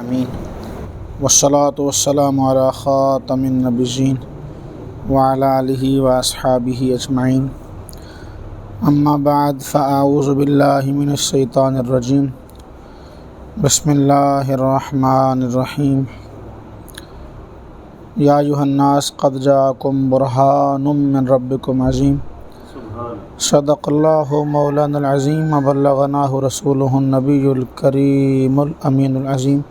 آمین والصلاة والسلام علی خاتم النبیین وعلی آلہ واصحابہ اجمعین اما بعد فاعوذ باللہ من الشیطان الرجیم بسم اللہ الرحمن الرحیم یا ایھا الناس قد جاءکم برہان من ربکم عظیم صدق اللہ مولانا العظیم وبلغناہ رسولہ النبی الکریم الامین العظیم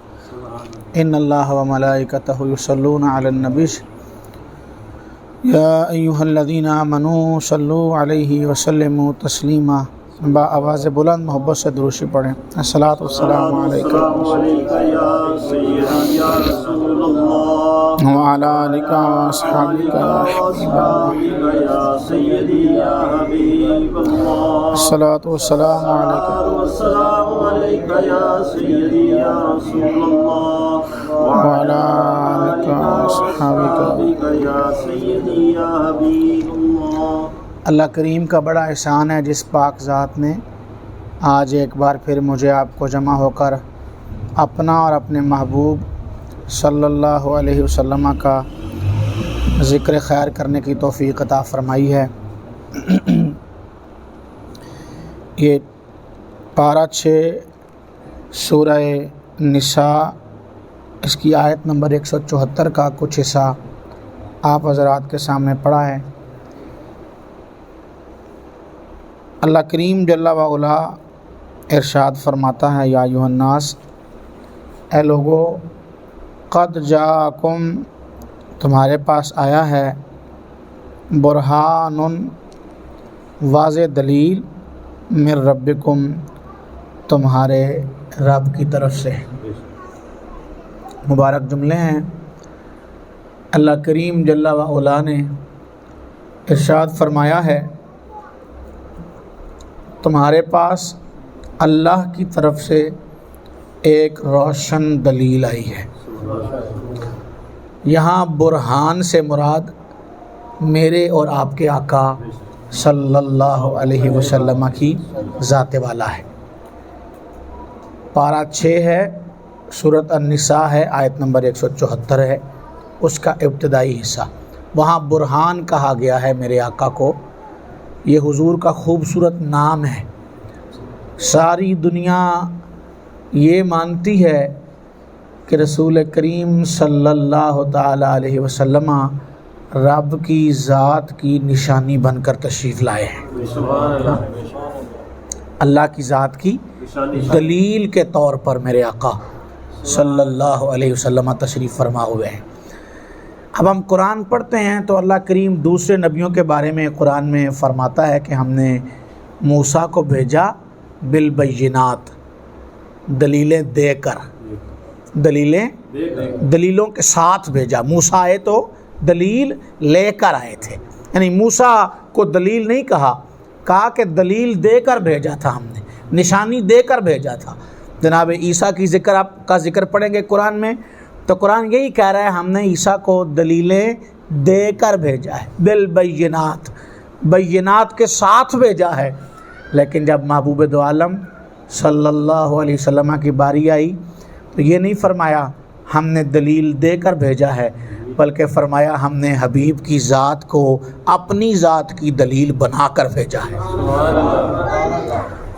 ان اللہ و ملائکتہ یصلون علی النبی یا ایھا الذین آمنوا صلوا علیہ وسلموا تسلیما با آواز بلند محبت سے دروشی پڑھیں الصلاۃ والسلام علیکم وعلی آلک واصحابک الصلاۃ والسلام علیک وعلی آلک واصحابک. اللہ کریم کا بڑا احسان ہے جس پاک ذات نے آج ایک بار پھر مجھے آپ کو جمع ہو کر اپنا اور اپنے محبوب صلی اللہ علیہ وسلم کا ذکر خیر کرنے کی توفیق عطا فرمائی ہے. یہ پارہ 6 سورہ نساء اس کی آیت نمبر 174 کا کچھ حصہ آپ حضرات کے سامنے پڑھا ہے. اللہ کریم جل وعلا ارشاد فرماتا ہے یا ایھا الناس، اے لوگو، قد جاءکم، تمہارے پاس آیا ہے، برہان، واضح دلیل، من ربکم، تمہارے رب کی طرف سے. مبارک جملے ہیں. اللہ کریم جل وعلا نے ارشاد فرمایا ہے تمہارے پاس اللہ کی طرف سے ایک روشن دلیل آئی ہے. یہاں برہان سے مراد میرے اور آپ کے آقا صلی اللہ علیہ وسلم کی ذات والا ہے. پارہ 6 ہے، سورۃ النساء ہے، آیت نمبر 174 ہے اس کا ابتدائی حصہ. وہاں برہان کہا گیا ہے میرے آقا کو. یہ حضور کا خوبصورت نام ہے. ساری دنیا یہ مانتی ہے کہ رسول کریم صلی اللہ تعالی علیہ وسلم رب کی ذات کی نشانی بن کر تشریف لائے ہیں. اللہ کی ذات کی دلیل کے طور پر میرے آقا صلی اللہ علیہ وسلم تشریف فرما ہوئے ہیں. اب ہم قرآن پڑھتے ہیں تو اللہ کریم دوسرے نبیوں کے بارے میں قرآن میں فرماتا ہے کہ ہم نے موسیٰ کو بھیجا بالبینات، دلیلیں دے کر، دلیلوں کے ساتھ بھیجا. موسیٰ آئے تو دلیل لے کر آئے تھے، یعنی موسیٰ کو دلیل نہیں کہا کہ دلیل دے کر بھیجا تھا، ہم نے نشانی دے کر بھیجا تھا. جناب عیسیٰ کا ذکر پڑھیں گے قرآن میں تو قرآن یہی کہہ رہا ہے ہم نے عیسیٰ کو دلیلیں دے کر بھیجا ہے، بالبینات، بینات کے ساتھ بھیجا ہے. لیکن جب محبوب دو عالم صلی اللہ علیہ وسلم کی باری آئی تو یہ نہیں فرمایا ہم نے دلیل دے کر بھیجا ہے، بلکہ فرمایا ہم نے حبیب کی ذات کو اپنی ذات کی دلیل بنا کر بھیجا ہے.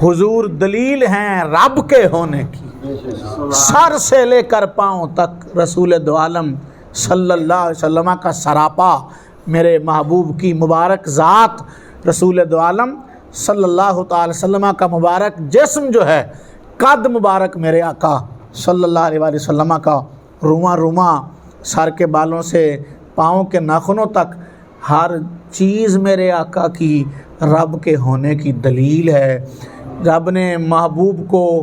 حضور دلیل ہیں رب کے ہونے کی، سر سے لے کر پاؤں تک رسول دو عالم صلی اللہ علیہ وسلم کا سراپا میرے محبوب کی مبارک ذات، رسول دو عالم صلی اللہ تعالی وسلم کا مبارک جسم جو ہے، قد مبارک میرے آقا صلی اللہ علیہ وسلم کا، رواں رواں، سر کے بالوں سے پاؤں کے ناخنوں تک ہر چیز میرے آقا کی رب کے ہونے کی دلیل ہے. رب نے محبوب کو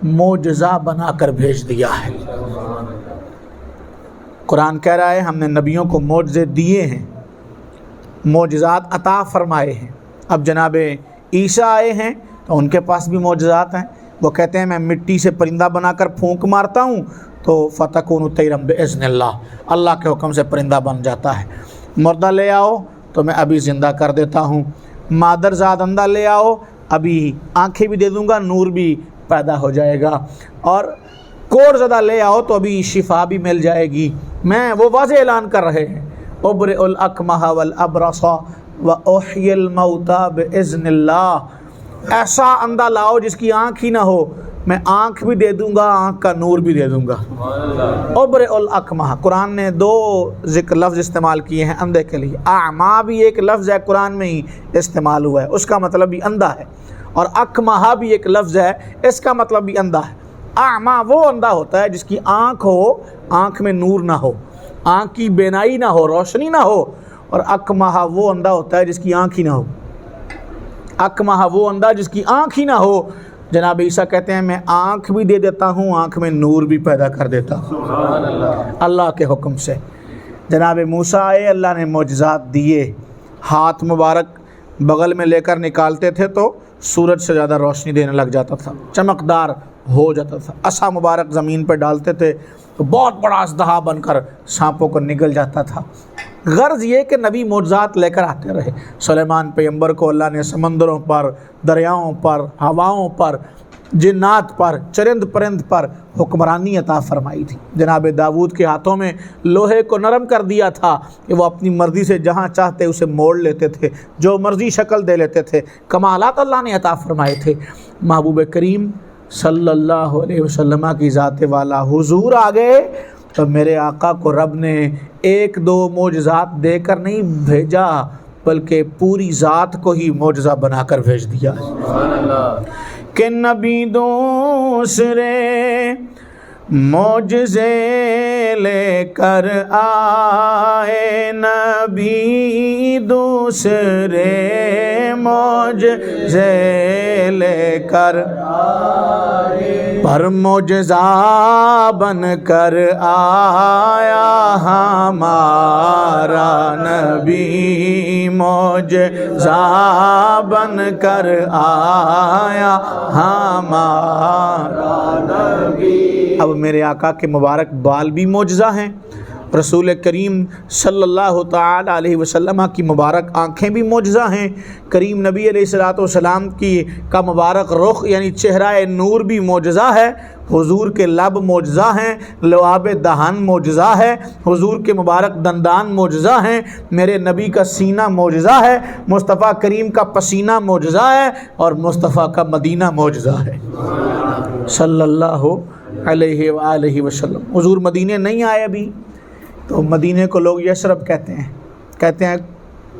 معجزہ بنا کر بھیج دیا ہے. قرآن کہہ رہا ہے ہم نے نبیوں کو معجزے دیے ہیں، معجزات عطا فرمائے ہیں. اب جناب عیسیٰ آئے ہیں تو ان کے پاس بھی معجزات ہیں. وہ کہتے ہیں میں مٹی سے پرندہ بنا کر پھونک مارتا ہوں تو فَتَكُونُ طَيْرًا بِإِذْنِ اللَّهِ، اللہ کے حکم سے پرندہ بن جاتا ہے. مردہ لے آؤ تو میں ابھی زندہ کر دیتا ہوں. مادر زاد اندھا لے آؤ ابھی آنکھیں بھی دے دوں گا، نور بھی پیدا ہو جائے گا. اور کوڑ زدہ لے آؤ تو ابھی شفا بھی مل جائے گی. میں وہ واضح اعلان کر رہے ہیں ابرئ الاکمہ والابرص واحیی الموتى باذن اللہ. ایسا اندھا لاؤ جس کی آنکھ ہی نہ ہو، میں آنکھ بھی دے دوں گا، آنکھ کا نور بھی دے دوں گا. ابرئ الاکمہ، قرآن نے 2 ذکر لفظ استعمال کیے ہیں اندھے کے لیے. اعمیٰ بھی ایک لفظ ہے قرآن میں ہی استعمال ہوا ہے، اس کا مطلب بھی اندھا ہے، اور اکمہ بھی ایک لفظ ہے، اس کا مطلب بھی اندھا ہے. اعمیٰ وہ اندھا ہوتا ہے جس کی آنکھ ہو، آنکھ میں نور نہ ہو، آنکھ کی بینائی نہ ہو، روشنی نہ ہو. اور اکمہ وہ اندھا ہوتا ہے جس کی آنکھ ہی نہ ہو. اکمہ وہ اندھا جس کی آنکھ ہی نہ ہو. جناب عیسیٰ کہتے ہیں میں آنکھ بھی دے دیتا ہوں، آنکھ میں نور بھی پیدا کر دیتا ہوں اللہ کے حکم سے. جناب موسیٰ آئے، اللہ نے معجزات دیے. ہاتھ مبارک بغل میں لے کر نکالتے تھے تو سورج سے زیادہ روشنی دینے لگ جاتا تھا، چمکدار ہو جاتا تھا. عصا مبارک زمین پہ ڈالتے تھے تو بہت بڑا اژدہا بن کر سانپوں کو نگل جاتا تھا. غرض یہ کہ نبی معجزات لے کر آتے رہے. سلیمان پیغمبر کو اللہ نے سمندروں پر، دریاؤں پر، ہواؤں پر، جنات پر، چرند پرند پر حکمرانی عطا فرمائی تھی. جناب داؤد کے ہاتھوں میں لوہے کو نرم کر دیا تھا کہ وہ اپنی مرضی سے جہاں چاہتے اسے موڑ لیتے تھے، جو مرضی شکل دے لیتے تھے. کمالات اللہ نے عطا فرمائے تھے. محبوب کریم صلی اللہ علیہ وسلم کی ذات والا حضور آ گئے تو میرے آقا کو رب نے 1-2 معجزات دے کر نہیں بھیجا، بلکہ پوری ذات کو ہی معجزہ بنا کر بھیج دیا. سبحان اللہ. کہ نبی دوسرے معجزے لے کر آئے، نبی دوسرے معجزے لے کر آئے، پر معجزہ بن کر آیا ہمارا نبی، معجزہ بن کر آیا ہمارا نبی. اب میرے آقا کے مبارک بال بھی معجزہ ہیں، رسول کریم صلی اللہ تعالی علیہ وسلم کی مبارک آنکھیں بھی معجزہ ہیں، کریم نبی علیہ الصلوۃ والسلام کا مبارک رخ یعنی چہرہ نور بھی معجزہ ہے، حضور کے لب معجزہ ہیں، لعاب دہن معجزہ ہے، حضور کے مبارک دندان معجزہ ہیں، میرے نبی کا سینہ معجزہ ہے، مصطفیٰ کریم کا پسینہ معجزہ ہے، اور مصطفیٰ کا مدینہ معجزہ ہے صلی اللہ علیہ وآلہ وسلم. حضور مدینے نہیں آئے ابھی تو مدینے کو لوگ یثرب کہتے ہیں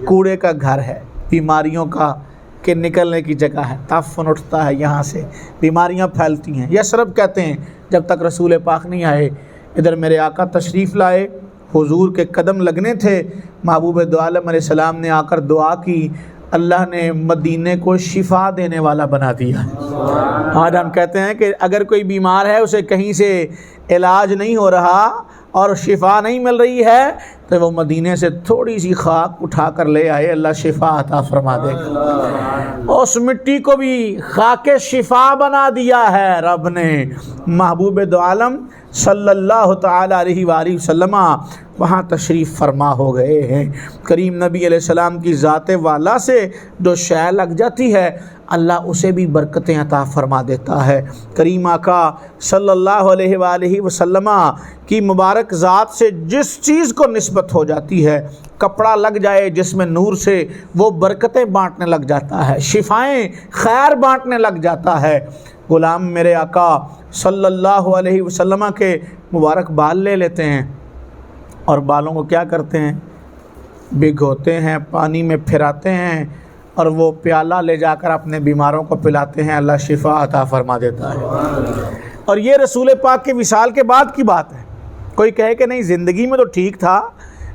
کوڑے کا گھر ہے، بیماریوں کا کہ نکلنے کی جگہ ہے، تعفن اٹھتا ہے، یہاں سے بیماریاں پھیلتی ہیں. یثرب کہتے ہیں جب تک رسول پاک نہیں آئے. ادھر میرے آقا تشریف لائے، حضور کے قدم لگنے تھے، محبوب دو عالم علیہ السلام نے آ کر دعا کی، اللہ نے مدینے کو شفا دینے والا بنا دیا. آج ہم کہتے ہیں کہ اگر کوئی بیمار ہے، اسے کہیں سے علاج نہیں ہو رہا اور شفا نہیں مل رہی ہے، تو وہ مدینے سے تھوڑی سی خاک اٹھا کر لے آئے، اللہ شفا عطا فرما دے گا. اس مٹی کو بھی خاک شفا بنا دیا ہے رب نے. محبوب دو عالم صلی اللہ تعالی علیہ وآلہ وسلم وہاں تشریف فرما ہو گئے ہیں. کریم نبی علیہ السلام کی ذات والا سے جو شے لگ جاتی ہے، اللہ اسے بھی برکتیں عطا فرما دیتا ہے. کریم آقا صلی اللہ علیہ وآلہ وسلم کی مبارک ذات سے جس چیز کو نسبت ہو جاتی ہے، کپڑا لگ جائے جس میں نور سے، وہ برکتیں بانٹنے لگ جاتا ہے، شفائیں خیر بانٹنے لگ جاتا ہے. غلام میرے آقا صلی اللہ علیہ وسلم کے مبارک بال لے لیتے ہیں اور بالوں کو کیا کرتے ہیں، بھگوتے ہیں، پانی میں پھراتے ہیں، اور وہ پیالہ لے جا کر اپنے بیماروں کو پلاتے ہیں، اللہ شفا عطا فرما دیتا ہے. اور یہ رسول پاک کے وصال کے بعد کی بات ہے. کوئی کہے کہ نہیں زندگی میں تو ٹھیک تھا،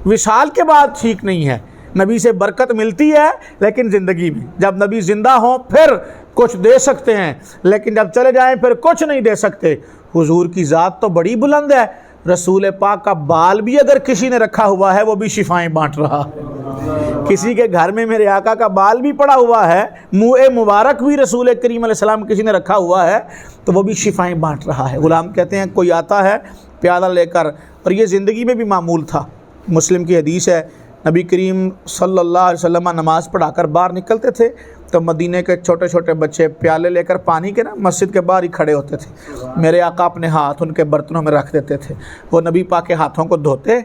وصال کے بعد ٹھیک نہیں ہے. نبی سے برکت ملتی ہے لیکن زندگی میں، جب نبی زندہ ہوں پھر کچھ دے سکتے ہیں، لیکن جب چلے جائیں پھر کچھ نہیں دے سکتے. حضور کی ذات تو بڑی بلند ہے، رسول پاک کا بال بھی اگر کسی نے رکھا ہوا ہے وہ بھی شفائیں بانٹ رہا ہے. کسی کے گھر میں میرے آقا کا بال بھی پڑا ہوا ہے، منہ مبارک بھی رسول کریم علیہ السلام کسی نے رکھا ہوا ہے، تو وہ بھی شفائیں بانٹ رہا ہے. غلام کہتے ہیں کوئی آتا ہے پیالہ لے کر، اور یہ زندگی میں بھی معمول تھا. مسلم کی حدیث ہے، نبی کریم صلی اللہ علیہ وسلم نماز پڑھا کر باہر نکلتے تھے، تو مدینے کے چھوٹے چھوٹے بچے پیالے لے کر پانی کے نا مسجد کے باہر ہی کھڑے ہوتے تھے، میرے آقا اپنے ہاتھ ان کے برتنوں میں رکھ دیتے تھے، وہ نبی پاک کے ہاتھوں کو دھوتے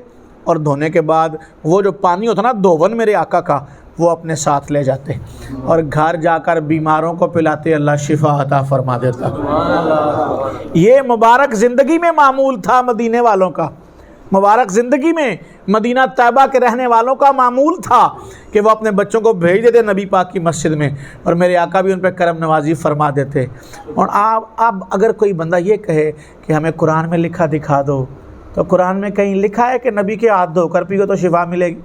اور دھونے کے بعد وہ جو پانی ہوتا نا دھون میرے آقا کا وہ اپنے ساتھ لے جاتے اور گھر جا کر بیماروں کو پلاتے، اللہ شفا عطا فرما دیتا۔ یہ مبارک زندگی میں معمول تھا مدینے والوں کا، مبارک زندگی میں مدینہ طیبہ کے رہنے والوں کا معمول تھا کہ وہ اپنے بچوں کو بھیج دیتے نبی پاک کی مسجد میں، اور میرے آقا بھی ان پہ کرم نوازی فرما دیتے۔ اور اب اگر کوئی بندہ یہ کہے کہ ہمیں قرآن میں لکھا دکھا دو، تو قرآن میں کہیں لکھا ہے کہ نبی کے ہاتھ دھو کر پیو تو شفا ملے گی؟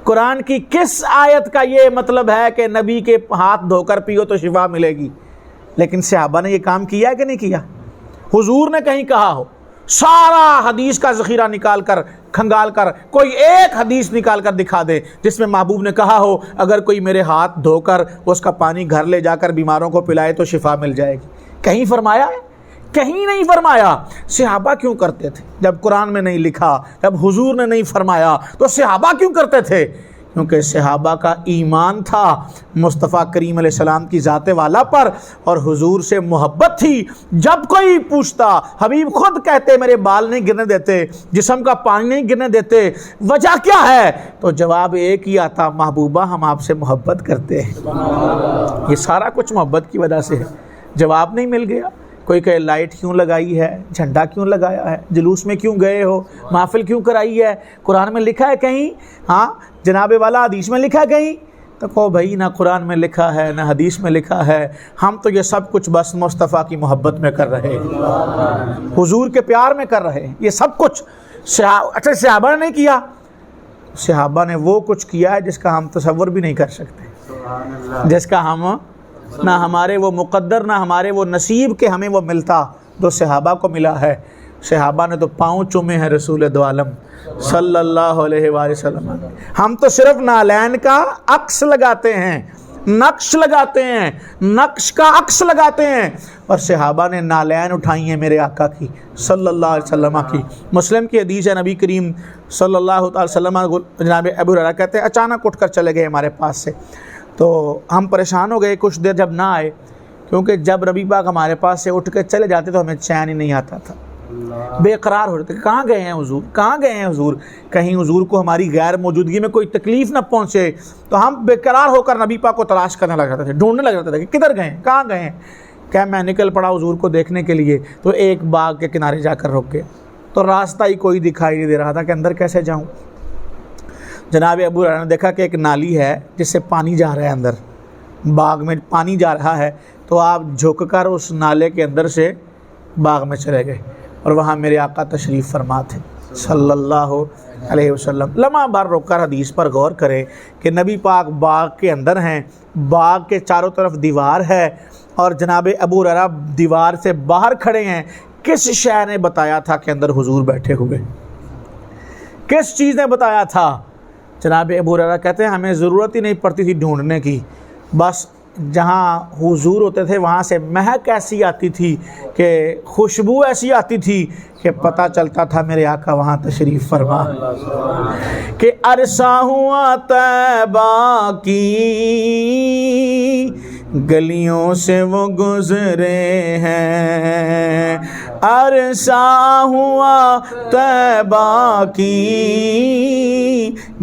قرآن کی کس آیت کا یہ مطلب ہے کہ نبی کے ہاتھ دھو کر پیو تو شفا ملے گی؟ لیکن صحابہ نے یہ کام کیا ہے کہ نہیں کیا؟ حضور نے کہیں کہا ہو؟ سارا حدیث کا ذخیرہ نکال کر کھنگال کر کوئی ایک حدیث نکال کر دکھا دے جس میں محبوب نے کہا ہو اگر کوئی میرے ہاتھ دھو کر اس کا پانی گھر لے جا کر بیماروں کو پلائے تو شفا مل جائے گی؟ کہیں فرمایا ہے؟ کہیں نہیں فرمایا۔ صحابہ کیوں کرتے تھے؟ جب قرآن میں نہیں لکھا، جب حضور نے نہیں فرمایا تو صحابہ کیوں کرتے تھے؟ کیونکہ صحابہ کا ایمان تھا مصطفیٰ کریم علیہ السلام کی ذات والا پر، اور حضور سے محبت تھی۔ جب کوئی پوچھتا، حبیب خود کہتے میرے بال نہیں گرنے دیتے، جسم کا پانی نہیں گرنے دیتے، وجہ کیا ہے؟ تو جواب ایک ہی آتا، محبوبہ ہم آپ سے محبت کرتے ہیں۔ یہ سارا کچھ محبت کی وجہ سے ہے۔ جواب نہیں مل گیا۔ کوئی کہے لائٹ کیوں لگائی ہے، جھنڈا کیوں لگایا ہے، جلوس میں کیوں گئے ہو، محفل کیوں کرائی ہے؟ قرآن میں لکھا ہے کہیں؟ ہاں جناب والا حدیث میں لکھا ہے کہیں؟ تو کہو بھائی نہ قرآن میں لکھا ہے نہ حدیث میں لکھا ہے، ہم تو یہ سب کچھ بس مصطفیٰ کی محبت میں کر رہے ہیں، حضور کے پیار میں کر رہے ہیں۔ یہ سب کچھ اچھا صحابہ نے نہیں کیا؟ صحابہ نے وہ کچھ کیا ہے جس کا ہم تصور بھی نہیں کر سکتے، جس کا ہم نہ ہمارے وہ مقدر نہ ہمارے وہ نصیب کہ ہمیں وہ ملتا جو صحابہ کو ملا ہے۔ صحابہ نے تو پاؤں چومے ہیں رسول دو عالم صلی اللہ علیہ وآلہ وسلم۔ ہم تو صرف نالین کا عکس لگاتے ہیں، نقش لگاتے ہیں، نقش کا عکس لگاتے ہیں، اور صحابہ نے نالین اٹھائی ہیں میرے آقا کی صلی اللہ علیہ وسلم کی۔ مسلم کی حدیث ہے، نبی کریم صلی اللہ علیہ وسلم جناب ابو ہریرہ کہتے ہیں اچانک اٹھ کر چلے گئے ہمارے پاس سے، تو ہم پریشان ہو گئے کچھ دیر جب نہ آئے، کیونکہ جب نبی پاک ہمارے پاس سے اٹھ کے چلے جاتے تو ہمیں چین ہی نہیں آتا تھا، بے قرار ہو رہے تھے، کہاں گئے ہیں حضور، کہاں گئے ہیں حضور؟ کہیں حضور کو ہماری غیر موجودگی میں کوئی تکلیف نہ پہنچے، تو ہم بے قرار ہو کر نبی پاک کو تلاش کرنے لگ جاتے تھے، ڈھونڈنے لگ جاتے تھے کہ کدھر گئے ہیں، کہاں گئے ہیں؟ کہ میں نکل پڑا حضور کو دیکھنے کے لیے، تو ایک باغ کے کنارے جا کر رک گئے، تو راستہ ہی کوئی دکھائی نہیں دے رہا تھا کہ اندر کیسے جاؤں۔ جناب ابو ہریرہ نے دیکھا کہ ایک نالی ہے جس سے پانی جا رہا ہے، اندر باغ میں پانی جا رہا ہے، تو آپ جھک کر اس نالے کے اندر سے باغ میں چلے گئے، اور وہاں میرے آقا تشریف فرما تھے صلی اللہ علیہ وسلم۔ لمحہ بھر رک کر حدیث پر غور کرے کہ نبی پاک باغ کے اندر ہیں، باغ کے چاروں طرف دیوار ہے، اور جناب ابو ہریرہ دیوار سے باہر کھڑے ہیں۔ کس شے نے بتایا تھا کہ اندر حضور بیٹھے ہوئے؟ کس چیز نے بتایا تھا؟ جناب ابو ہریرہ کہتے ہیں ہمیں ضرورت ہی نہیں پڑتی تھی ڈھونڈنے کی، بس جہاں حضور ہوتے تھے وہاں سے مہک ایسی آتی تھی کہ خوشبو ایسی آتی تھی کہ پتہ چلتا تھا میرے آقا وہاں تشریف فرما، کہ عرصہ ہوا طیبہ کی گلیوں سے وہ گزرے ہیں، عرصہ ہوا طیبہ کی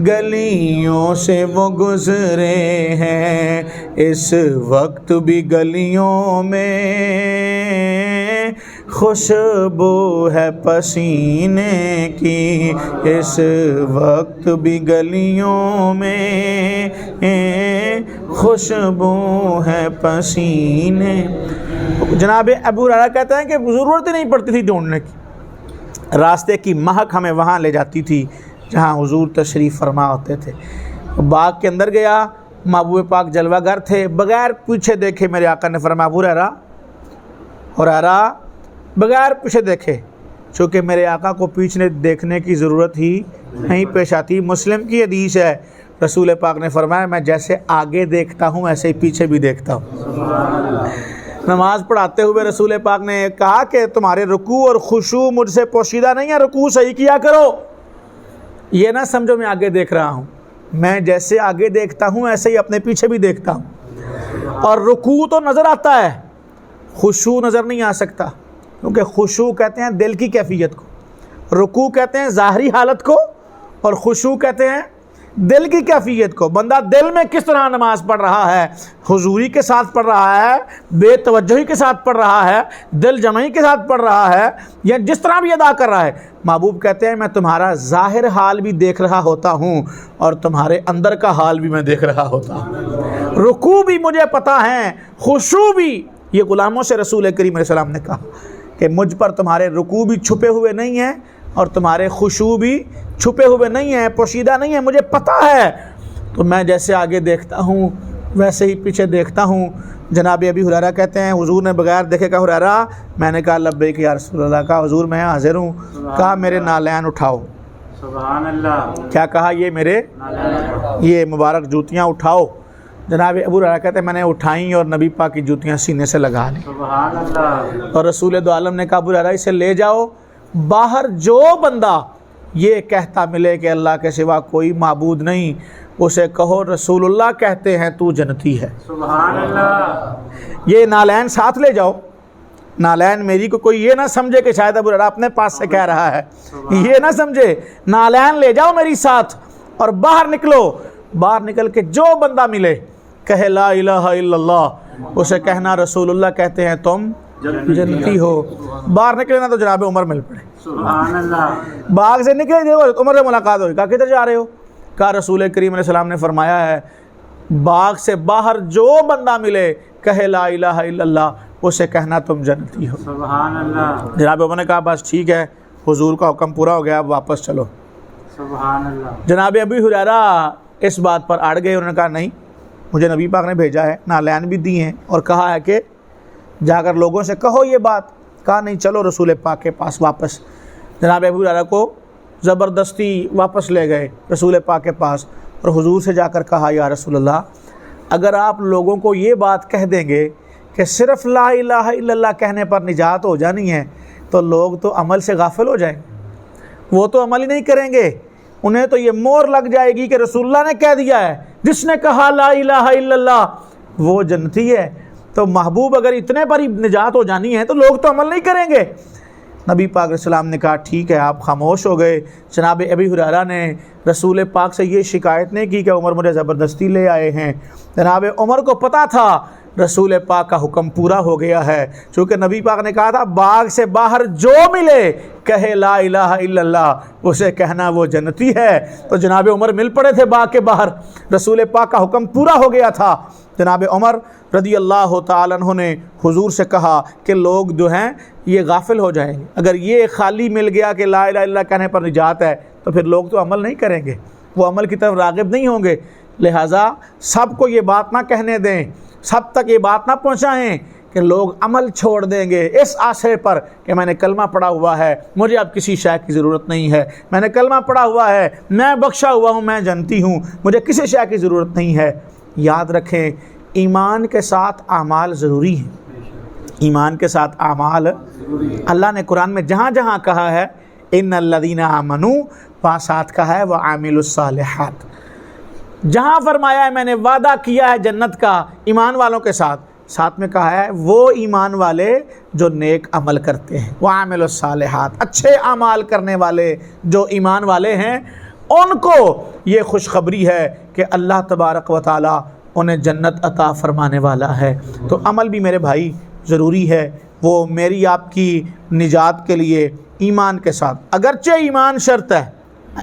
گلیوں سے وہ گزرے ہیں، اس وقت بھی گلیوں میں خوشبو ہے پسینے کی، اس وقت بھی گلیوں میں خوشبو ہے پسینے۔ جناب ابو ہریرہ کہتے ہیں کہ ضرورت ہی نہیں پڑتی تھی ڈھونڈنے کی، راستے کی مہک ہمیں وہاں لے جاتی تھی جہاں حضور تشریف فرما ہوتے تھے۔ باغ کے اندر گیا، محبوب پاک جلوہ گر تھے، بغیر پیچھے دیکھے میرے آقا نے فرمایا ابو ہریرہ بغیر پیچھے دیکھے، چونکہ میرے آقا کو پیچھے دیکھنے کی ضرورت ہی نہیں پیش آتی۔ مسلم کی حدیث ہے، رسول پاک نے فرمایا میں جیسے آگے دیکھتا ہوں ایسے ہی پیچھے بھی دیکھتا ہوں۔ نماز پڑھاتے ہوئے رسول پاک نے کہا کہ تمہارے رکوع اور خشوع مجھ سے پوشیدہ نہیں ہے، رکوع صحیح کیا کرو، یہ نہ سمجھو میں آگے دیکھ رہا ہوں، میں جیسے آگے دیکھتا ہوں ایسے ہی اپنے پیچھے بھی دیکھتا ہوں. اور رکوع تو نظر آتا ہے، خشوع نظر نہیں آ سکتا، کیونکہ خشوع کہتے ہیں دل کی کیفیت کو، رکوع کہتے ہیں ظاہری حالت کو، اور خشوع کہتے ہیں دل کی کیفیت کو. بندہ دل میں کس طرح نماز پڑھ رہا ہے، حضوری کے ساتھ پڑھ رہا ہے، بے توجہی کے ساتھ پڑھ رہا ہے، دل جمعی کے ساتھ پڑھ رہا ہے، یا جس طرح بھی ادا کر رہا ہے. محبوب کہتے ہیں میں تمہارا ظاہر حال بھی دیکھ رہا ہوتا ہوں اور تمہارے اندر کا حال بھی میں دیکھ رہا ہوتا ہوں. رکوع بھی مجھے پتہ ہے، خشوع بھی. یہ غلاموں سے رسول کریم علیہ السلام نے کہا کہ مجھ پر تمہارے رکوع بھی چھپے ہوئے نہیں ہیں اور تمہارے خشوع بھی چھپے ہوئے نہیں ہیں، پوشیدہ نہیں ہیں، مجھے پتہ ہے. تو میں جیسے آگے دیکھتا ہوں ویسے ہی پیچھے دیکھتا ہوں. جناب ابی ہریرہ کہتے ہیں حضور نے بغیر دیکھے کہا ہریرہ، میں نے کہا لبیک یا رسول اللہ. کہا حضور میں حاضر ہوں. کہا میرے نالین اٹھاؤ. سبحان اللہ. کیا کہا؟ یہ مبارک جوتیاں اٹھاؤ. جناب ابو ہریرہ کہتے ہیں میں نے اٹھائیں اور نبی پاک کی جوتیاں سینے سے لگا لیں. سبحان اللہ. اور رسول دو عالم نے کہا ابو ہریرہ اسے لے جاؤ، باہر جو بندہ یہ کہتا ملے کہ اللہ کے سوا کوئی معبود نہیں، اسے کہو رسول اللہ کہتے ہیں تو جنتی ہے. سبحان اللہ. یہ نالین ساتھ لے جاؤ. نالین میری کو کوئی یہ نہ سمجھے کہ شاید ابو ہریرہ اپنے پاس سے کہہ رہا ہے، یہ نہ سمجھے. نالین لے جاؤ میری ساتھ اور باہر نکلو. باہر نکل کے جو بندہ ملے کہے لا الہ الا اللہ، اسے کہنا رسول اللہ کہتے ہیں تم جنتی ہو. باہر نکلے نا تو جناب عمر مل پڑے. سبحان اللہ. باغ سے نکلے دیکھو عمر سے ملاقات ہوئی. کہا کدھر جا رہے ہو؟ کہا رسول کریم علیہ السلام نے فرمایا ہے باغ سے باہر جو بندہ ملے کہے لا الہ الا اللہ، اسے کہنا تم جنتی ہو. سبحان اللہ. جناب عمر نے کہا بس ٹھیک ہے، حضور کا حکم پورا ہو گیا، اب واپس چلو. سبحان اللہ. جناب ابی ہریرہ اس بات پر اڑ گئے. انہوں نے کہا نہیں، مجھے نبی پاک نے بھیجا ہے، نالین بھی دی ہیں اور کہا ہے کہ جا کر لوگوں سے کہو یہ بات. کہا نہیں، چلو رسول پاک کے پاس واپس. جناب ابو ہریرہ کو زبردستی واپس لے گئے رسول پاک کے پاس اور حضور سے جا کر کہا یا رسول اللہ، اگر آپ لوگوں کو یہ بات کہہ دیں گے کہ صرف لا الہ الا اللہ کہنے پر نجات ہو جانی ہے تو لوگ تو عمل سے غافل ہو جائیں گے، وہ تو عمل ہی نہیں کریں گے. انہیں تو یہ مور لگ جائے گی کہ رسول اللہ نے کہہ دیا ہے جس نے کہا لا الہ الا اللہ وہ جنتی ہے. تو محبوب اگر اتنے پر ہی نجات ہو جانی ہے تو لوگ تو عمل نہیں کریں گے. نبی پاک علیہ السلام نے کہا ٹھیک ہے، آپ خاموش ہو گئے. جناب ابی ہریرہ نے رسول پاک سے یہ شکایت نہیں کی کہ عمر مجھے زبردستی لے آئے ہیں. جناب عمر کو پتہ تھا رسول پاک کا حکم پورا ہو گیا ہے، چونکہ نبی پاک نے کہا تھا باغ سے باہر جو ملے کہے لا الہ الا اللہ، اسے کہنا وہ جنتی ہے. تو جناب عمر مل پڑے تھے باغ کے باہر، رسول پاک کا حکم پورا ہو گیا تھا. جناب عمر رضی اللہ تعالیٰ عنہ نے حضور سے کہا کہ لوگ جو ہیں یہ غافل ہو جائیں گے، اگر یہ خالی مل گیا کہ لا الہ الا اللہ کہنے پر نجات ہے تو پھر لوگ تو عمل نہیں کریں گے، وہ عمل کی طرف راغب نہیں ہوں گے. لہٰذا سب کو یہ بات نہ کہنے دیں، سب تک یہ بات نہ پہنچائیں کہ لوگ عمل چھوڑ دیں گے اس آسے پر کہ میں نے کلمہ پڑھا ہوا ہے، مجھے اب کسی شے کی ضرورت نہیں ہے، میں نے کلمہ پڑھا ہوا ہے، میں بخشا ہوا ہوں، میں جنتی ہوں، مجھے کسی شے کی ضرورت نہیں ہے. یاد رکھیں ایمان کے ساتھ اعمال ضروری ہیں. ایمان کے ساتھ اعمال اللہ نے قرآن میں جہاں جہاں کہا ہے ان الذین آمنوا، وہاں ساتھ کہا ہے وعاملوا الصالحات. جہاں فرمایا ہے میں نے وعدہ کیا ہے جنت کا ایمان والوں کے ساتھ، ساتھ میں کہا ہے وہ ایمان والے جو نیک عمل کرتے ہیں، وعاملوا الصالحات، اچھے اعمال کرنے والے جو ایمان والے ہیں ان کو یہ خوشخبری ہے کہ اللہ تبارک و تعالی انہیں جنت عطا فرمانے والا ہے. تو عمل بھی میرے بھائی ضروری ہے، وہ میری آپ کی نجات کے لیے ایمان کے ساتھ. اگرچہ ایمان شرط ہے،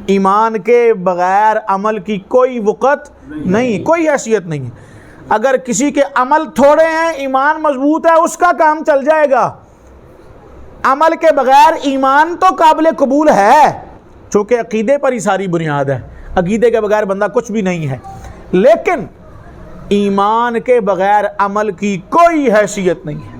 ایمان کے بغیر عمل کی کوئی وقت نہیں، کوئی حیثیت نہیں ہے. اگر کسی کے عمل تھوڑے ہیں ایمان مضبوط ہے اس کا کام چل جائے گا. عمل کے بغیر ایمان تو قابل قبول ہے، چونکہ عقیدے پر ہی ساری بنیاد ہے، عقیدے کے بغیر بندہ کچھ بھی نہیں ہے. لیکن ایمان کے بغیر عمل کی کوئی حیثیت نہیں ہے.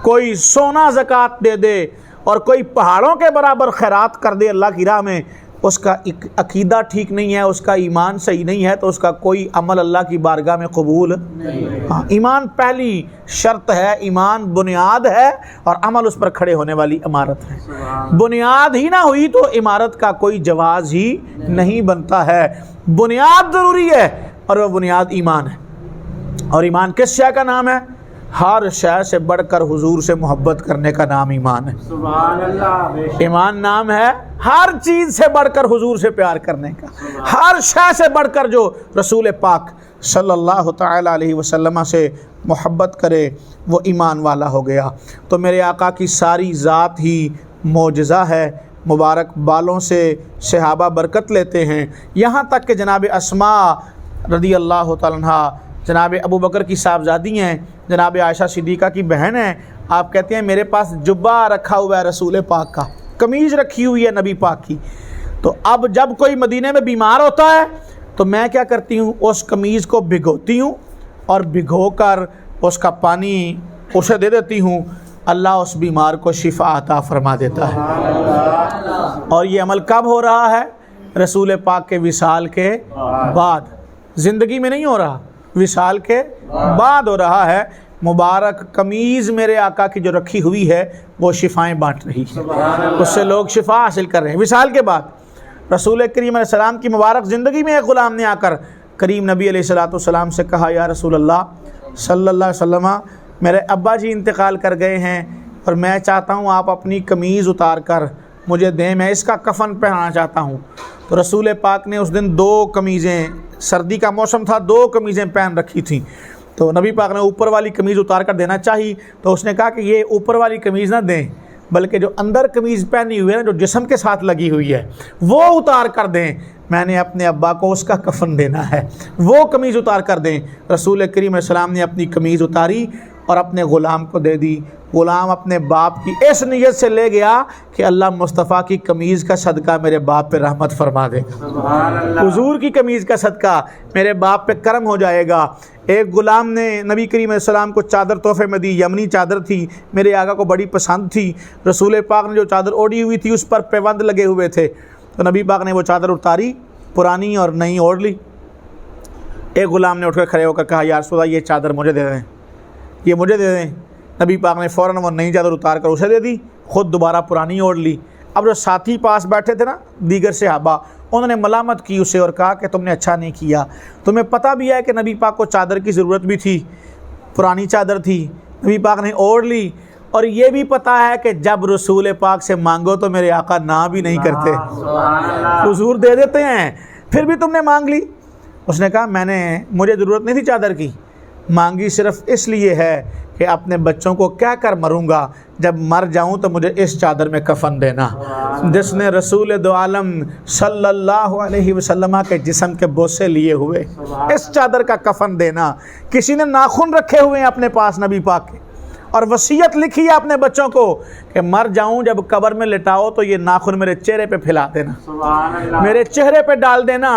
کوئی سونا زکوٰۃ دے دے اور کوئی پہاڑوں کے برابر خیرات کر دے اللہ کی راہ میں، اس کا عقیدہ ٹھیک نہیں ہے، اس کا ایمان صحیح نہیں ہے، تو اس کا کوئی عمل اللہ کی بارگاہ میں قبول نہیں۔ ہاں، ایمان پہلی شرط ہے، ایمان بنیاد ہے، اور عمل اس پر کھڑے ہونے والی عمارت ہے۔ بنیاد ہی نہ ہوئی تو عمارت کا کوئی جواز ہی نہیں بنتا ہے۔ بنیاد ضروری ہے، اور وہ بنیاد ایمان ہے۔ اور ایمان کس شے کا نام ہے؟ ہر شے سے بڑھ کر حضور سے محبت کرنے کا نام ایمان ہے۔ سبحان اللہ، بے شک۔ ایمان نام ہے ہر چیز سے بڑھ کر حضور سے پیار کرنے کا، ہر شے سے بڑھ کر جو رسول پاک صلی اللہ تعالی علیہ وسلم سے محبت کرے وہ ایمان والا ہو گیا۔ تو میرے آقا کی ساری ذات ہی معجزہ ہے، مبارک بالوں سے صحابہ برکت لیتے ہیں، یہاں تک کہ جناب اسماء رضی اللہ تعالیٰ عنہ جناب ابو بکر کی صاحبزادی ہیں، جناب عائشہ صدیقہ کی بہن ہیں، آپ کہتے ہیں میرے پاس جبہ رکھا ہوا ہے رسول پاک کا، قمیض رکھی ہوئی ہے نبی پاک کی، تو اب جب کوئی مدینے میں بیمار ہوتا ہے تو میں کیا کرتی ہوں، اس قمیض کو بھگوتی ہوں اور بھگو کر اس کا پانی اسے دے دیتی ہوں، اللہ اس بیمار کو شفا عطا فرما دیتا ہے۔ اور یہ عمل کب ہو رہا ہے؟ رسول پاک کے وصال کے بعد، زندگی میں نہیں ہو رہا، وصال کے بعد ہو رہا ہے۔ مبارک قمیض میرے آقا کی جو رکھی ہوئی ہے وہ شفائیں بانٹ رہی ہے، اس سے لوگ شفا حاصل کر رہے ہیں وصال کے بعد۔ رسول کریم علیہ السلام کی مبارک زندگی میں ایک غلام نے آ کر کریم نبی علیہ السلام سے کہا، یا رسول اللہ صلی اللہ علیہ وسلم، میرے ابا جی انتقال کر گئے ہیں اور میں چاہتا ہوں آپ اپنی قمیض اتار کر مجھے دیں، میں اس کا کفن پہنانا چاہتا ہوں۔ تو رسول پاک نے اس دن 2 قمیضیں، سردی کا موسم تھا، 2 قمیضیں پہن رکھی تھیں، تو نبی پاک نے اوپر والی قمیض اتار کر دینا چاہی، تو اس نے کہا کہ یہ اوپر والی قمیض نہ دیں، بلکہ جو اندر قمیض پہنی ہوئی ہے نا، جو جسم کے ساتھ لگی ہوئی ہے وہ اتار کر دیں، میں نے اپنے ابا کو اس کا کفن دینا ہے، وہ قمیض اتار کر دیں۔ رسول کریم علیہ السلام نے اپنی قمیض اتاری اور اپنے غلام کو دے دی۔ غلام اپنے باپ کی اس نیت سے لے گیا کہ اللہ مصطفیٰ کی قمیض کا صدقہ میرے باپ پہ رحمت فرما دے گا، سبحان اللہ، حضور کی قمیض کا صدقہ میرے باپ پہ کرم ہو جائے گا۔ ایک غلام نے نبی کریم علیہ السلام کو چادر تحفے میں دی، یمنی چادر تھی، میرے آقا کو بڑی پسند تھی، رسول پاک نے جو چادر اوڑھی ہوئی تھی اس پر پیوند لگے ہوئے تھے، تو نبی پاک نے وہ چادر اتاری، پرانی اور نئی اوڑھ لی۔ ایک غلام نے اٹھ کر کھڑے ہو کر کہا، یا رسول اللہ یہ چادر مجھے دے دیں، یہ مجھے دے دیں۔ نبی پاک نے فوراً وہ نئی چادر اتار کر اسے دے دی، خود دوبارہ پرانی اوڑھ لی۔ اب جو ساتھی پاس بیٹھے تھے نا دیگر صحابہ، انہوں نے ملامت کی اسے اور کہا کہ تم نے اچھا نہیں کیا، تمہیں پتہ بھی ہے کہ نبی پاک کو چادر کی ضرورت بھی تھی، پرانی چادر تھی، نبی پاک نے اوڑھ لی، اور یہ بھی پتہ ہے کہ جب رسول پاک سے مانگو تو میرے آقا نہ بھی نہیں کرتے، سبحان اللہ، حضور دے دیتے ہیں، پھر بھی تم نے مانگ لی۔ اس نے کہا مجھے ضرورت نہیں تھی چادر کی، مانگی صرف اس لیے ہے کہ اپنے بچوں کو کہہ کر مروں گا، جب مر جاؤں تو مجھے اس چادر میں کفن دینا، جس نے رسول دو عالم صلی اللہ علیہ وسلم کے جسم کے بوسے لیے ہوئے اس چادر کا کفن دینا۔ کسی نے ناخن رکھے ہوئے ہیں اپنے پاس نبی پاک کے، اور وصیت لکھی ہے اپنے بچوں کو کہ مر جاؤں جب قبر میں لٹاؤ تو یہ ناخن میرے چہرے پہ پھیلا دینا، سبحان اللہ، میرے چہرے پہ ڈال دینا۔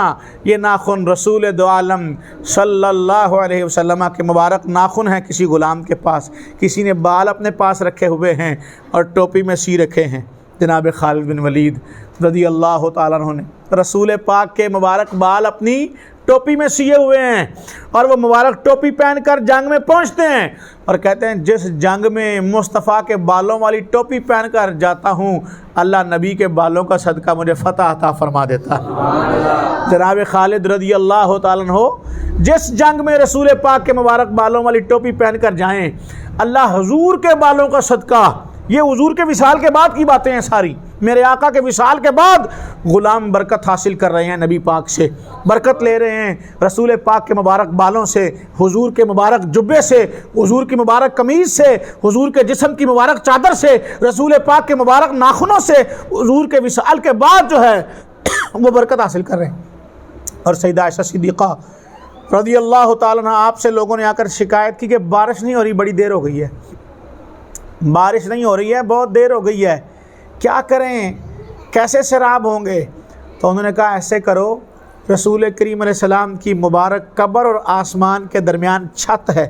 یہ ناخن رسول دو عالم صلی اللہ علیہ وسلم کے مبارک ناخن ہیں کسی غلام کے پاس، کسی نے بال اپنے پاس رکھے ہوئے ہیں اور ٹوپی میں سی رکھے ہیں۔ جناب خالد بن ولید رضی اللہ تعالیٰ عنہ نے رسول پاک کے مبارک بال اپنی ٹوپی میں سیے ہوئے ہیں، اور وہ مبارک ٹوپی پہن کر جنگ میں پہنچتے ہیں اور کہتے ہیں جس جنگ میں مصطفیٰ کے بالوں والی ٹوپی پہن کر جاتا ہوں اللہ نبی کے بالوں کا صدقہ مجھے فتح عطا فرما دیتا ہے۔ جناب خالد رضی اللہ تعالیٰ عنہ جس جنگ میں رسول پاک کے مبارک بالوں والی ٹوپی پہن کر جائیں، اللہ حضور کے بالوں کا صدقہ، یہ حضور کے وصال کے بعد کی باتیں ہیں ساری، میرے آقا کے وصال کے بعد غلام برکت حاصل کر رہے ہیں، نبی پاک سے برکت لے رہے ہیں، رسول پاک کے مبارک بالوں سے، حضور کے مبارک جبے سے، حضور کی مبارک قمیض سے، حضور کے جسم کی مبارک چادر سے، رسول پاک کے مبارک ناخنوں سے، حضور کے وصال کے بعد جو ہے وہ برکت حاصل کر رہے ہیں۔ اور سیدہ عائشہ صدیقہ رضی اللہ تعالیٰ عنہ، آپ سے لوگوں نے آ کر شکایت کی کہ بارش نہیں ہو رہی، بڑی دیر ہو گئی ہے، بارش نہیں ہو رہی ہے، بہت دیر ہو گئی ہے، کیا کریں، کیسے سیراب ہوں گے؟ تو انہوں نے کہا ایسے کرو، رسول کریم علیہ السلام کی مبارک قبر اور آسمان کے درمیان چھت ہے،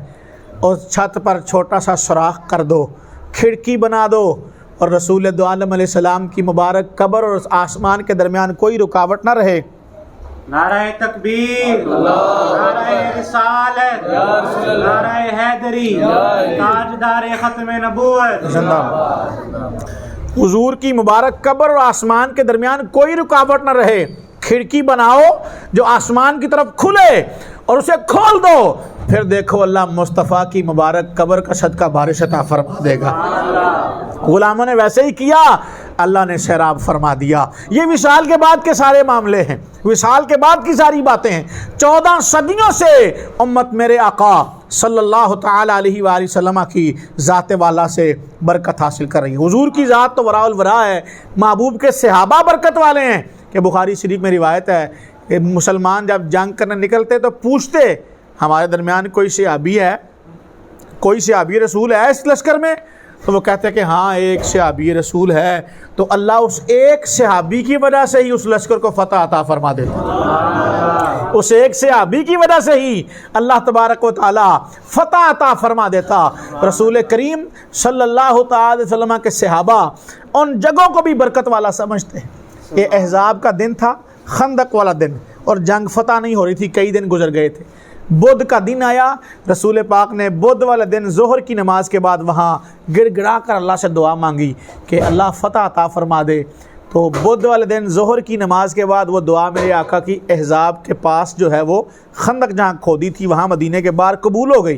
اور چھت پر چھوٹا سا سوراخ کر دو، کھڑکی بنا دو، اور رسول دو عالم علیہ السلام کی مبارک قبر اور آسمان کے درمیان کوئی رکاوٹ نہ رہے۔ نعرہ تکبیر، نعرہ رسالت، نعرہ حیدری، تاجدار ختم نبوت۔ حضور کی مبارک قبر اور آسمان کے درمیان کوئی رکاوٹ نہ رہے، کھڑکی بناؤ جو آسمان کی طرف کھلے اور اسے کھول دو، پھر دیکھو اللہ مصطفیٰ کی مبارک قبر کا صدقہ بارش عطا فرما دے گا۔ غلاموں نے ویسے ہی کیا، اللہ نے سیراب فرما دیا۔ یہ وصال کے بعد کے سارے معاملے ہیں، وصال کے بعد کی ساری باتیں ہیں۔ 14 صدیوں سے امت میرے آقا صلی اللہ تعالی علیہ وآلہ وسلم کی ذات والا سے برکت حاصل کر رہی ہے۔ حضور کی ذات تو وراء الورا ہے، محبوب کے صحابہ برکت والے ہیں کہ بخاری شریف میں روایت ہے کہ مسلمان جب جنگ کرنے نکلتے تو پوچھتے ہمارے درمیان کوئی صحابی ہے، کوئی صحابی رسول ہے اس لشکر میں؟ تو وہ کہتے ہیں کہ ہاں ایک صحابی رسول ہے، تو اللہ اس ایک صحابی کی وجہ سے ہی اس لشکر کو فتح عطا فرما دیتا، اس ایک صحابی کی وجہ سے ہی اللہ تبارک و تعالی فتح عطا فرما دیتا۔ رسول کریم صلی اللہ تعالی وسلم کے صحابہ ان جگہوں کو بھی برکت والا سمجھتے ہیں۔ یہ احزاب کا دن تھا، خندق والا دن، اور جنگ فتح نہیں ہو رہی تھی، کئی دن گزر گئے تھے۔ بدھ کا دن آیا، رسول پاک نے بدھ والے دن ظہر کی نماز کے بعد وہاں گڑ گڑا کر اللہ سے دعا مانگی کہ اللہ فتح عطا فرما دے۔ تو بدھ والے دن ظہر کی نماز کے بعد وہ دعا میرے آقا کی احزاب کے پاس جو ہے وہ خندق جہاں کھودی تھی وہاں مدینے کے باہر قبول ہو گئی۔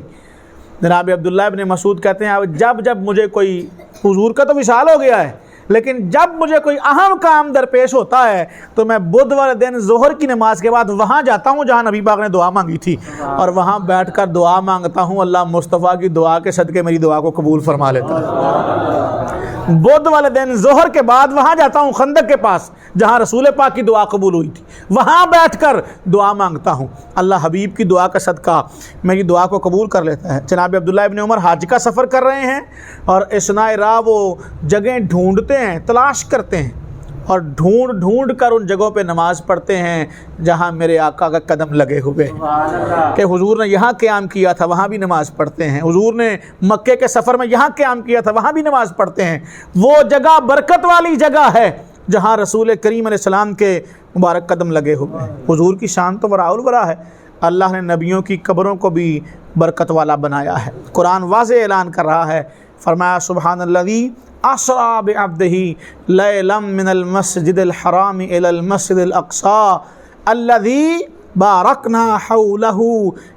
جناب عبداللہ ابن مسعود کہتے ہیں جب مجھے کوئی، حضور کا تو وصال ہو گیا ہے، لیکن جب مجھے کوئی اہم کام درپیش ہوتا ہے تو میں بدھ والے دن ظہر کی نماز کے بعد وہاں جاتا ہوں جہاں نبی پاک نے دعا مانگی تھی، اور وہاں بیٹھ کر دعا مانگتا ہوں، اللہ مصطفیٰ کی دعا کے صدقے میری دعا کو قبول فرما لیتا ہے۔ بدھ والے دن ظہر کے بعد وہاں جاتا ہوں خندق کے پاس جہاں رسول پاک کی دعا قبول ہوئی تھی، وہاں بیٹھ کر دعا مانگتا ہوں، اللہ حبیب کی دعا کا صدقہ میری دعا کو قبول کر لیتا ہے۔ جناب عبداللہ ابن عمر حج کا سفر کر رہے ہیں اور اثناء راہ وہ جگہیں ڈھونڈتے ہیں، تلاش کرتے ہیں، اور ڈھونڈ کر ان جگہوں پہ نماز پڑھتے ہیں جہاں میرے آقا کا قدم لگے ہوئے کہ حضور نے یہاں قیام کیا تھا، وہاں بھی نماز پڑھتے ہیں، حضور نے مکے کے سفر میں یہاں قیام کیا تھا، وہاں بھی نماز پڑھتے ہیں۔ وہ جگہ برکت والی جگہ ہے جہاں رسول کریم علیہ السلام کے مبارک قدم لگے ہوئے ہیں۔ حضور کی شان تو وراء الورا ہے، اللہ نے نبیوں کی قبروں کو بھی برکت والا بنایا ہے۔ قرآن واضح اعلان کر رہا ہے، فرمایا سبحان الذی اسریٰ بعبدہ لیلا من المسجد الحرام الی المسجد الاقصی الذی بارکنا حولہ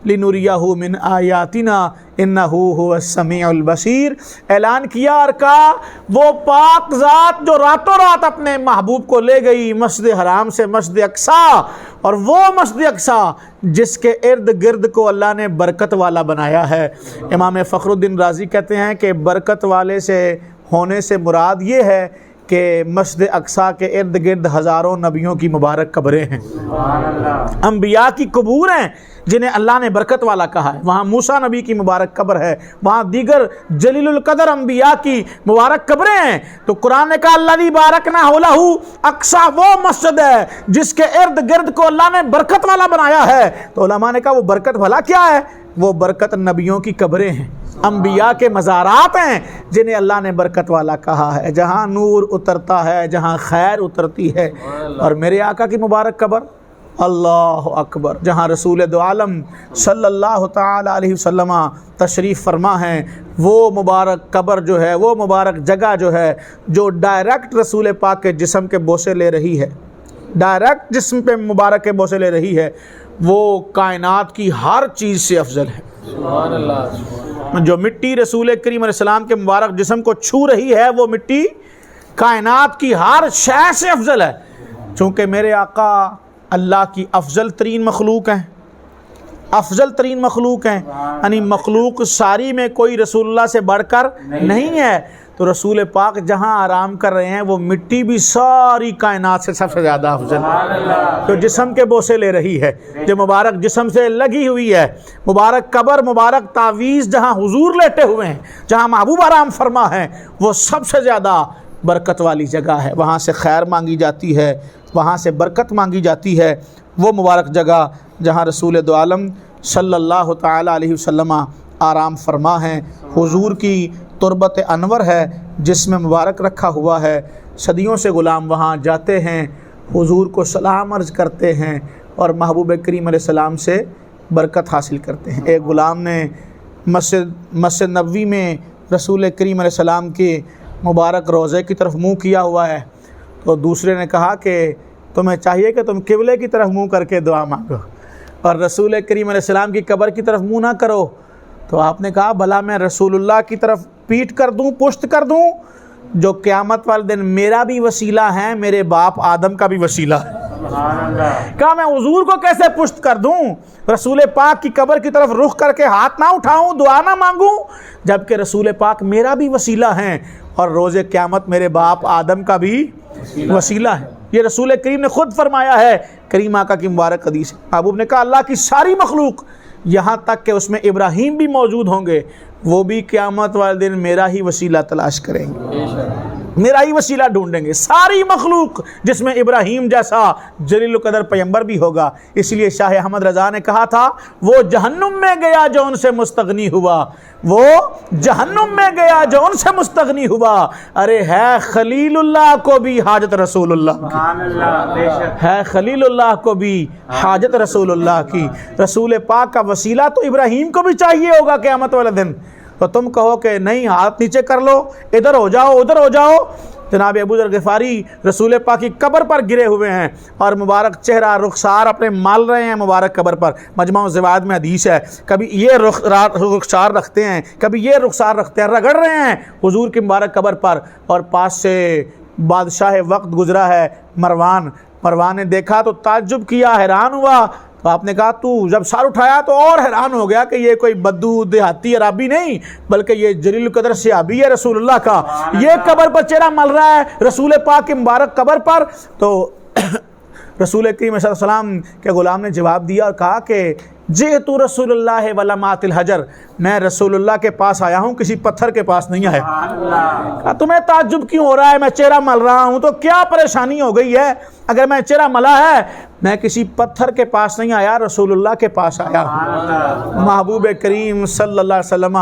لنریہ من آیاتنا انہ هو السمیع البصیر۔ اعلان کیا اور کہا وہ پاک ذات جو راتوں رات اپنے محبوب کو لے گئی مسجد حرام سے مسجد اقصی، اور وہ مسجد اقصی جس کے ارد گرد کو اللہ نے برکت والا بنایا ہے۔ امام فخر الدین رازی کہتے ہیں کہ برکت والے سے ہونے سے مراد یہ ہے کہ مسجد اقصی کے ارد گرد ہزاروں نبیوں کی مبارک قبریں ہیں، انبیاء کی قبور ہیں جنہیں اللہ نے برکت والا کہا ہے۔ وہاں موسیٰ نبی کی مبارک قبر ہے، وہاں دیگر جلیل القدر انبیاء کی مبارک قبریں ہیں۔ تو قرآن نے کہا الذی بارکنا حولہ، اقصی وہ مسجد ہے جس کے ارد گرد کو اللہ نے برکت والا بنایا ہے۔ تو علماء نے کہا وہ برکت بھلا کیا ہے؟ وہ برکت نبیوں کی قبریں ہیں، انبیاء کے مزارات ہیں جنہیں اللہ نے برکت والا کہا ہے، جہاں نور اترتا ہے، جہاں خیر اترتی ہے۔ اور میرے آقا کی مبارک قبر، اللہ اکبر، جہاں رسول دو عالم صلی اللہ تعالی علیہ وسلم تشریف فرما ہیں، وہ مبارک قبر جو ہے، وہ مبارک جگہ جو ہے، جو ڈائریکٹ رسول پاک کے جسم کے بوسے لے رہی ہے، ڈائریکٹ جسم پہ مبارک کے بوسے لے رہی ہے، وہ کائنات کی ہر چیز سے افضل ہے۔ سبحان اللہ۔ جو مٹی رسول کریم علیہ السلام کے مبارک جسم کو چھو رہی ہے، وہ مٹی کائنات کی ہر شے سے افضل ہے، چونکہ میرے آقا اللہ کی افضل ترین مخلوق ہیں، افضل ترین مخلوق ہیں، یعنی مخلوق ساری میں کوئی رسول اللہ سے بڑھ کر نہیں ہے۔ تو رسول پاک جہاں آرام کر رہے ہیں وہ مٹی بھی ساری کائنات سے سب سے زیادہ افضل ہے، جو جسم کے بوسے لے رہی ہے، جو مبارک جسم سے لگی ہوئی ہے، مبارک قبر، مبارک تعویذ جہاں حضور لیٹے ہوئے ہیں، جہاں محبوب آرام فرما ہے، وہ سب سے زیادہ برکت والی جگہ ہے۔ وہاں سے خیر مانگی جاتی ہے، وہاں سے برکت مانگی جاتی ہے۔ وہ مبارک جگہ جہاں رسول دو عالم صلی اللہ تعالی علیہ وسلم آرام فرما ہیں، حضور کی تربت انور ہے جس میں مبارک رکھا ہوا ہے، صدیوں سے غلام وہاں جاتے ہیں، حضور کو سلام عرض کرتے ہیں اور محبوب کریم علیہ السلام سے برکت حاصل کرتے ہیں۔ ایک غلام نے مسجد نبوی میں رسول کریم علیہ السلام کے مبارک روضے کی طرف منہ کیا ہوا ہے، تو دوسرے نے کہا کہ تمہیں چاہیے کہ تم قبلے کی طرف منہ کر کے دعا مانگو اور رسول کریم علیہ السلام کی قبر کی طرف منہ نہ کرو۔ تو آپ نے کہا بھلا میں رسول اللہ کی طرف پیٹھ کر دوں، پشت کر دوں، جو قیامت والے دن میرا بھی وسیلہ ہے، میرے باپ آدم کا بھی وسیلہ ہے۔ کہا میں حضور کو کیسے پشت کر دوں، رسول پاک کی قبر کی طرف رخ کر کے ہاتھ نہ اٹھاؤں، دعا نہ مانگوں، جبکہ رسول پاک میرا بھی وسیلہ ہیں اور روز قیامت میرے باپ آدم کا بھی وسیلہ ہے۔ یہ رسول کریم نے خود فرمایا ہے، کریم آقا کی مبارک حدیث۔ محبوب نے کہا اللہ کی ساری مخلوق، یہاں تک کہ اس میں ابراہیم بھی موجود ہوں گے، وہ بھی قیامت والے دن میرا ہی وسیلہ تلاش کریں گے، میرا ہی وسیلہ ڈھونڈیں گے، ساری مخلوق، جس میں ابراہیم جیسا جلیل القدر پیغمبر بھی ہوگا۔ اس لیے شاہ احمد رضا نے کہا تھا وہ جہنم میں گیا جو ان سے مستغنی ہوا، وہ جہنم میں گیا جو ان سے مستغنی ہوا، ارے ہے خلیل اللہ کو بھی حاجت رسول اللہ کی، ہے خلیل اللہ کو بھی حاجت رسول اللہ کی۔ رسول پاک کا وسیلہ تو ابراہیم کو بھی چاہیے ہوگا قیامت والے دن، تو تم کہو کہ نہیں ہاتھ نیچے کر لو، ادھر ہو جاؤ ادھر ہو جاؤ۔ جناب ابو ذر غفاری رسول پاک کی قبر پر گرے ہوئے ہیں اور مبارک چہرہ رخسار اپنے مال رہے ہیں مبارک قبر پر۔ مجمع الزوائد میں حدیث ہے، کبھی یہ رخسار رکھتے ہیں، کبھی یہ رخسار رکھتے ہیں، رگڑ رہے ہیں حضور کی مبارک قبر پر، اور پاس سے بادشاہ وقت گزرا ہے مروان نے دیکھا تو تعجب کیا، حیران ہوا، تو آپ نے کہا تو جب سر اٹھایا تو اور حیران ہو گیا کہ یہ کوئی بدو دیہاتی عربی نہیں بلکہ یہ جلیل القدر صحابی ہے رسول اللہ کا، یہ قبر پر چہرہ مل رہا ہے رسول پاک کی مبارک قبر پر۔ تو رسول کریم صلی اللہ علیہ وسلم کے غلام نے جواب دیا اور کہا کہ جئت رسول اللہ ولمات الحجر، میں رسول اللہ کے پاس آیا ہوں، کسی پتھر کے پاس نہیں آیا۔ کہا تمہیں تعجب کیوں ہو رہا ہے، میں چہرہ مل رہا ہوں تو کیا پریشانی ہو گئی ہے، اگر میں چہرہ ملا ہے میں کسی پتھر کے پاس نہیں آیا، رسول اللہ کے پاس آیا ہوں۔ محبوب کریم صلی اللہ علیہ وسلم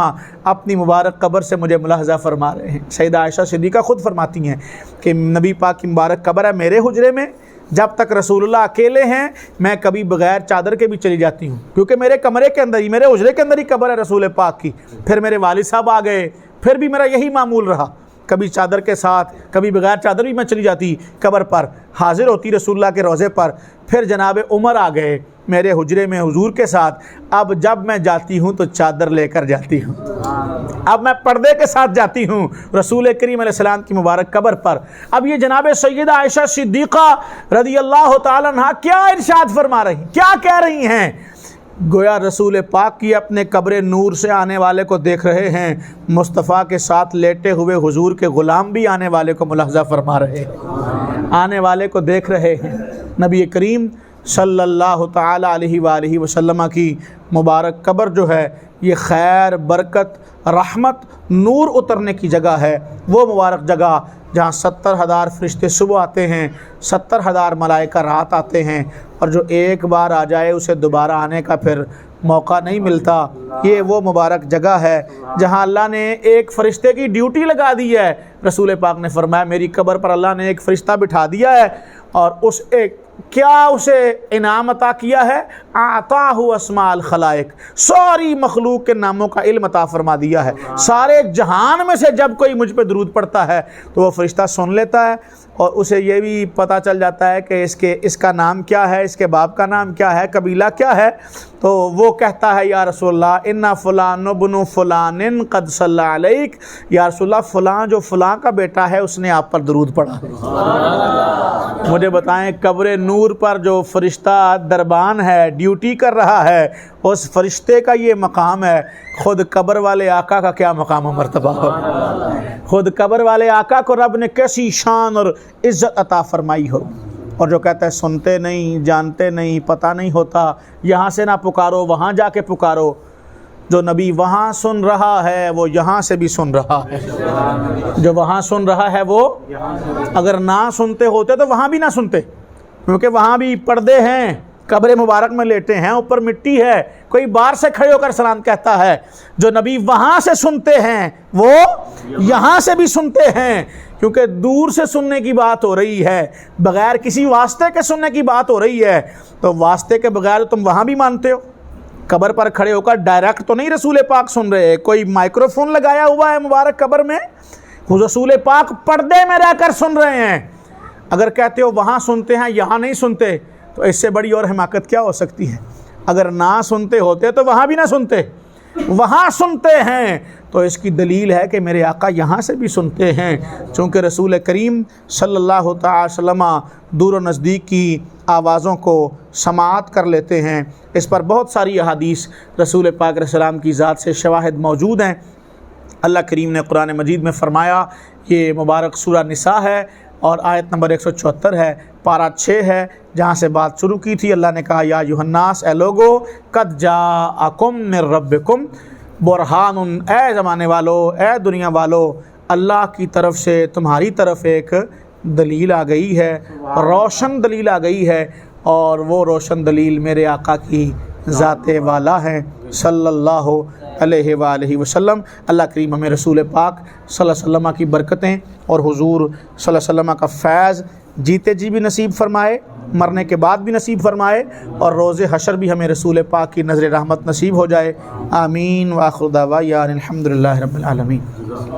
اپنی مبارک قبر سے مجھے ملاحظہ فرما رہے ہیں۔ سیدہ عائشہ صدیقہ خود فرماتی ہیں کہ نبی پاک کی مبارک قبر ہے میرے حجرے میں، جب تک رسول اللہ اکیلے ہیں میں کبھی بغیر چادر کے بھی چلی جاتی ہوں، کیونکہ میرے کمرے کے اندر ہی، میرے حجرے کے اندر ہی قبر ہے رسول پاک کی۔ پھر میرے والد صاحب آ گئے، پھر بھی میرا یہی معمول رہا، کبھی چادر کے ساتھ کبھی بغیر چادر بھی میں چلی جاتی قبر پر، حاضر ہوتی رسول اللہ کے روضے پر۔ پھر جناب عمر آ گئے میرے حجرے میں حضور کے ساتھ، اب جب میں جاتی ہوں تو چادر لے کر جاتی ہوں، اب میں پردے کے ساتھ جاتی ہوں رسول کریم علیہ السلام کی مبارک قبر پر۔ اب یہ جناب سیدہ عائشہ صدیقہ رضی اللہ تعالی عنہا کیا ارشاد فرما رہی ہیں، کیا کہہ رہی ہیں؟ گویا رسول پاک کی اپنے قبر نور سے آنے والے کو دیکھ رہے ہیں، مصطفیٰ کے ساتھ لیٹے ہوئے حضور کے غلام بھی آنے والے کو ملاحظہ فرما رہے ہیں، آنے والے کو دیکھ رہے ہیں۔ نبی کریم صلی اللہ تعالی علیہ وآلہ وسلم کی مبارک قبر جو ہے یہ خیر، برکت، رحمت، نور اترنے کی جگہ ہے، وہ مبارک جگہ جہاں 70,000 فرشتے صبح آتے ہیں، 70,000 ملائکہ رات آتے ہیں، اور جو ایک بار آ جائے اسے دوبارہ آنے کا پھر موقع نہیں ملتا۔ یہ وہ مبارک جگہ ہے جہاں اللہ نے ایک فرشتے کی ڈیوٹی لگا دی ہے۔ رسول پاک نے فرمایا میری قبر پر اللہ نے ایک فرشتہ بٹھا دیا ہے، اور اس ایک کیا اسے انعام عطا کیا ہے؟ اعطاہ اسماء الخلائق، ساری مخلوق کے ناموں کا علم عطا فرما دیا ہے۔ سارے جہان میں سے جب کوئی مجھ پہ درود پڑتا ہے تو وہ فرشتہ سن لیتا ہے، اور اسے یہ بھی پتہ چل جاتا ہے کہ اس کا نام کیا ہے، اس کے باپ کا نام کیا ہے، قبیلہ کیا ہے، تو وہ کہتا ہے یا رسول اللہ ان فلان بن فلان قد صلی علیک، یا رسول اللہ فلاں جو فلاں کا بیٹا ہے اس نے آپ پر درود پڑھا۔ مجھے بتائیں قبر نور پر جو فرشتہ دربان ہے، ڈیوٹی کر رہا ہے، اس فرشتے کا یہ مقام ہے، خود قبر والے آقا کا کیا مقام و مرتبہ ہو، خود قبر والے آقا کو رب نے کیسی شان اور عزت عطا فرمائی ہو۔ اور جو کہتا ہے سنتے نہیں، جانتے نہیں، پتہ نہیں ہوتا، یہاں سے نہ پکارو وہاں جا کے پکارو، جو نبی وہاں سن رہا ہے وہ یہاں سے بھی سن رہا ہے، جو وہاں سن رہا ہے وہ اگر نہ سنتے ہوتے تو وہاں بھی نہ سنتے، کیونکہ وہاں بھی پردے ہیں، قبر مبارک میں لیٹے ہیں، اوپر مٹی ہے، کوئی باہر سے کھڑے ہو کر سلام کہتا ہے، جو نبی وہاں سے سنتے ہیں وہ یہاں سے بھی سنتے ہیں، کیونکہ دور سے سننے کی بات ہو رہی ہے، بغیر کسی واسطے کے سننے کی بات ہو رہی ہے، تو واسطے کے بغیر تم وہاں بھی مانتے ہو۔ قبر پر کھڑے ہو کر ڈائریکٹ تو نہیں رسول پاک سن رہے، کوئی مائکرو فون لگایا ہوا ہے مبارک قبر میں، وہ رسول پاک پردے میں رہ کر سن رہے ہیں۔ اگر کہتے ہو وہاں سنتے ہیں یہاں نہیں سنتے، تو اس سے بڑی اور حماقت کیا ہو سکتی ہے؟ اگر نہ سنتے ہوتے تو وہاں بھی نہ سنتے، وہاں سنتے ہیں، تو اس کی دلیل ہے کہ میرے آقا یہاں سے بھی سنتے ہیں، چونکہ رسول کریم صلی اللہ تعالی وسلم دور و نزدیک کی آوازوں کو سماعت کر لیتے ہیں۔ اس پر بہت ساری احادیث رسول پاک علیہ السلام کی ذات سے شواہد موجود ہیں۔ اللہ کریم نے قرآن مجید میں فرمایا، یہ مبارک سورہ نساء ہے اور آیت نمبر 174 ہے، پارہ 6 ہے، جہاں سے بات شروع کی تھی۔ اللہ نے کہا یا ایھا الناس، اے لوگو، قد جاءکم من ربکم برہان، اے زمانے والو، اے دنیا والو، اللہ کی طرف سے تمہاری طرف ایک دلیل آ گئی ہے، روشن دلیل آ گئی ہے، اور وہ روشن دلیل میرے آقا کی ذات والا ہے صلی اللہ علیہ وآلہ وسلم۔ اللہ کریم ہمیں رسول پاک صلی اللہ علیہ وسلم کی برکتیں اور حضور صلی اللہ علیہ وسلم کا فیض جیتے جی بھی نصیب فرمائے، مرنے کے بعد بھی نصیب فرمائے، اور روز حشر بھی ہمیں رسول پاک کی نظر رحمت نصیب ہو جائے۔ آمین۔ وآخر دعوانا الحمدللہ رب العالمین۔